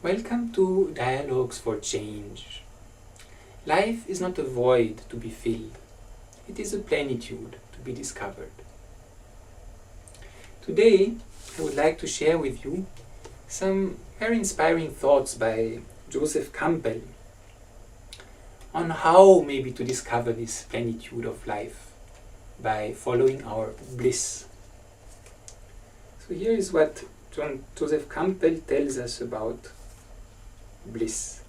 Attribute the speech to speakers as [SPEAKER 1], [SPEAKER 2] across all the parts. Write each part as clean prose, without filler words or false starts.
[SPEAKER 1] Welcome to Dialogues for Change. Life is not a void to be filled. It is a plenitude to be discovered. Today, I would like to share with you some very inspiring thoughts by Joseph Campbell on how maybe to discover this plenitude of life by following our bliss. So here is what Joseph Campbell tells us about bliss.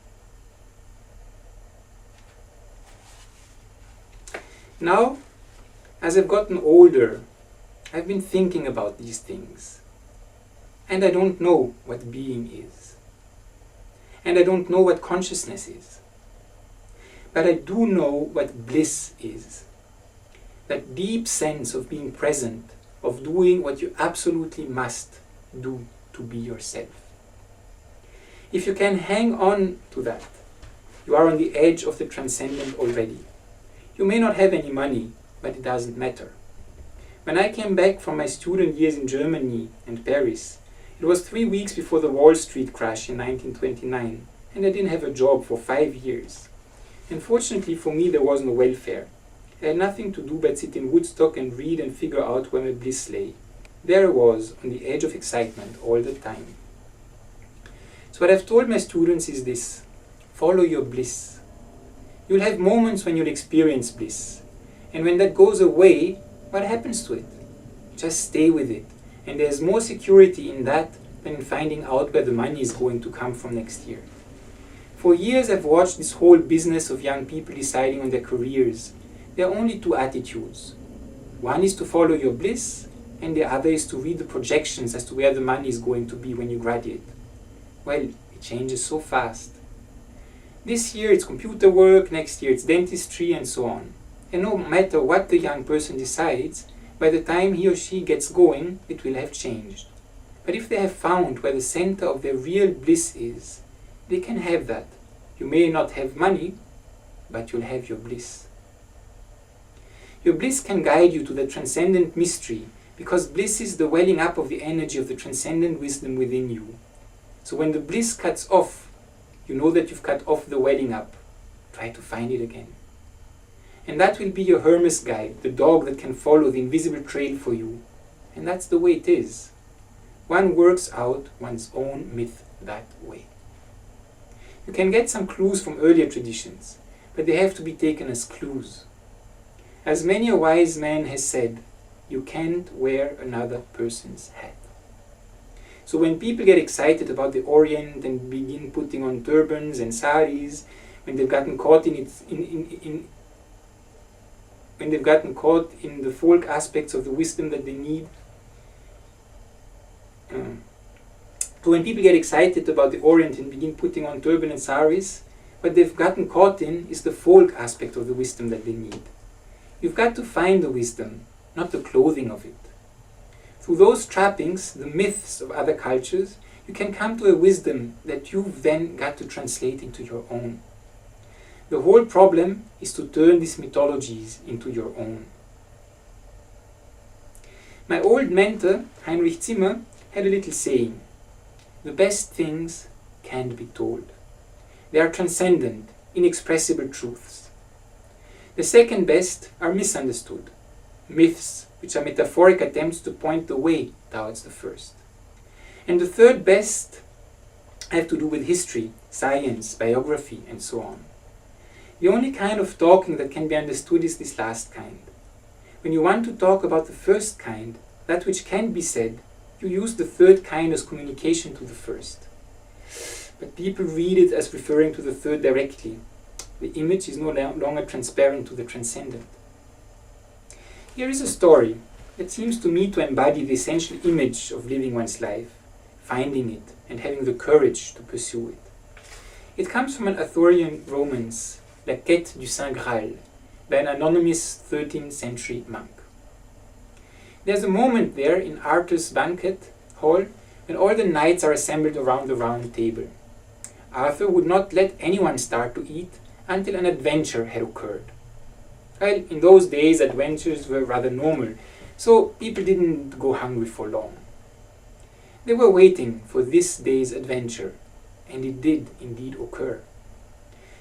[SPEAKER 1] Now, as I've gotten older, I've been thinking about these things. And I don't know what being is. And I don't know what consciousness is. But I do know what bliss is. That deep sense of being present, of doing what you absolutely must do to be yourself. If you can hang on to that, you are on the edge of the transcendent already. You may not have any money, but it doesn't matter. When I came back from my student years in Germany and Paris, it was 3 weeks before the Wall Street crash in 1929, and I didn't have a job for 5 years. And fortunately for me, there was no welfare. I had nothing to do but sit in Woodstock and read and figure out where my bliss lay. There I was, on the edge of excitement all the time. So what I've told my students is this: follow your bliss. You'll have moments when you'll experience bliss. And when that goes away, what happens to it? Just stay with it. And there's more security in that than in finding out where the money is going to come from next year. For years I've watched this whole business of young people deciding on their careers. There are only two attitudes. One is to follow your bliss, and the other is to read the projections as to where the money is going to be when you graduate. Well, it changes so fast. This year it's computer work, next year it's dentistry, and so on. And no matter what the young person decides, by the time he or she gets going, it will have changed. But if they have found where the center of their real bliss is, they can have that. You may not have money, but you'll have your bliss. Your bliss can guide you to the transcendent mystery, because bliss is the welling up of the energy of the transcendent wisdom within you. So when the bliss cuts off, you know that you've cut off the welling up. Try to find it again. And that will be your Hermes guide, the dog that can follow the invisible trail for you. And that's the way it is. One works out one's own myth that way. You can get some clues from earlier traditions, but they have to be taken as clues. As many a wise man has said, you can't wear another person's hat. So when people get excited about the Orient and begin putting on turbans and saris, when they've gotten caught in the folk aspects of the wisdom that they need, so when people get excited about the Orient and begin putting on turban and saris, what they've gotten caught in is the folk aspect of the wisdom that they need. You've got to find the wisdom, not the clothing of it. Through those trappings, the myths of other cultures, you can come to a wisdom that you've then got to translate into your own. The whole problem is to turn these mythologies into your own. My old mentor, Heinrich Zimmer, had a little saying: the best things can't be told. They are transcendent, inexpressible truths. The second best are misunderstood, myths, which are metaphoric attempts to point the way towards the first. And the third best have to do with history, science, biography, and so on. The only kind of talking that can be understood is this last kind. When you want to talk about the first kind, that which can be said, you use the third kind as communication to the first. But people read it as referring to the third directly. The image is no longer transparent to the transcendent. Here is a story that seems to me to embody the essential image of living one's life, finding it, and having the courage to pursue it. It comes from an Arthurian romance, La Quête du Saint Graal, by an anonymous 13th century monk. There's a moment there in Arthur's banquet hall when all the knights are assembled around the round table. Arthur would not let anyone start to eat until an adventure had occurred. Well, in those days adventures were rather normal, so people didn't go hungry for long. They were waiting for this day's adventure, and it did indeed occur.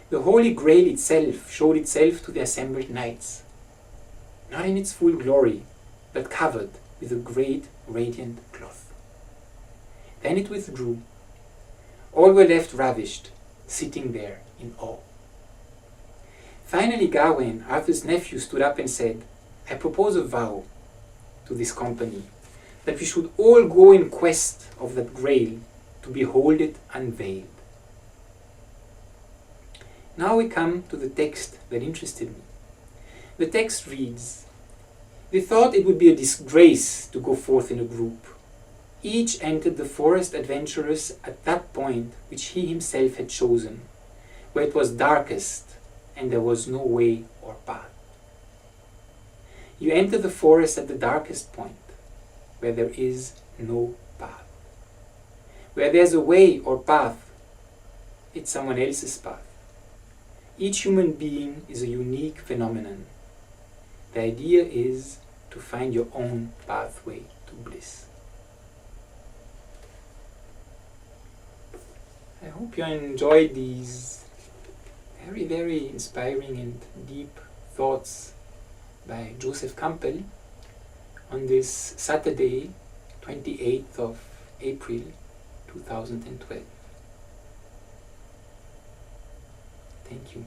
[SPEAKER 1] The Holy Grail itself showed itself to the assembled knights, not in its full glory, but covered with a great radiant cloth. Then it withdrew. All were left ravished, sitting there in awe. Finally Gawain, Arthur's nephew, stood up and said, "I propose a vow to this company, that we should all go in quest of that grail to behold it unveiled." Now we come to the text that interested me. The text reads, "They thought it would be a disgrace to go forth in a group. Each entered the forest adventurous at that point which he himself had chosen, where it was darkest and there was no way or path." You enter the forest at the darkest point, where there is no path. Where there's a way or path, it's someone else's path. Each human being is a unique phenomenon. The idea is to find your own pathway to bliss. I hope you enjoyed these very, very inspiring and deep thoughts by Joseph Campbell on this Saturday, 28th of April 2012. Thank you.